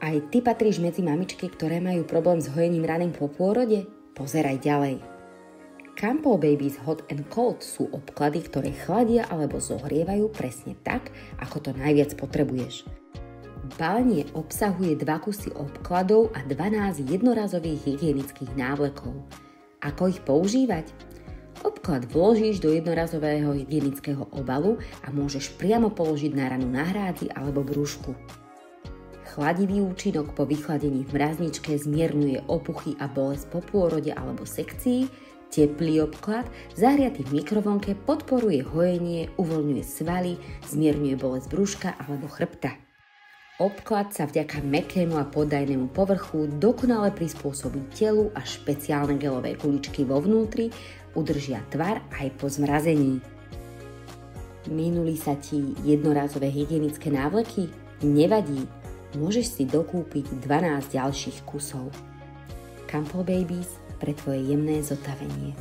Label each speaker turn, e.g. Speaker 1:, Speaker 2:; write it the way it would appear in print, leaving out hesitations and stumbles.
Speaker 1: Aj ty patríš medzi mamičky, ktoré majú problém s hojením raným po pôrode? Pozeraj ďalej. Campbell Baby's Hot and Cold sú obklady, ktoré chladia alebo zohrievajú presne tak, ako to najviac potrebuješ. Balenie obsahuje 2 kusy obkladov a 12 jednorazových hygienických návlekov. Ako ich používať? Obklad vložíš do jednorazového hygienického obalu a môžeš priamo položiť na ranu na hrádzi alebo brúšku. Chladivý účinok po vychladení v mrazničke zmierňuje opuchy a bolesť po pôrode alebo sekcii. Teplý obklad, zahriatý v mikrovlnke, podporuje hojenie, uvoľňuje svaly, zmierňuje bolesť brúška alebo chrbta. Obklad sa vďaka mäkkému a poddajnému povrchu dokonale prispôsobí telu a špeciálne gelové guličky vo vnútri udržia tvar aj po zmrazení. Minuli sa ti jednorazové hygienické návleky? Nevadí, môžeš si dokúpiť 12 ďalších kusov. Campbell Babies pre tvoje jemné zotavenie.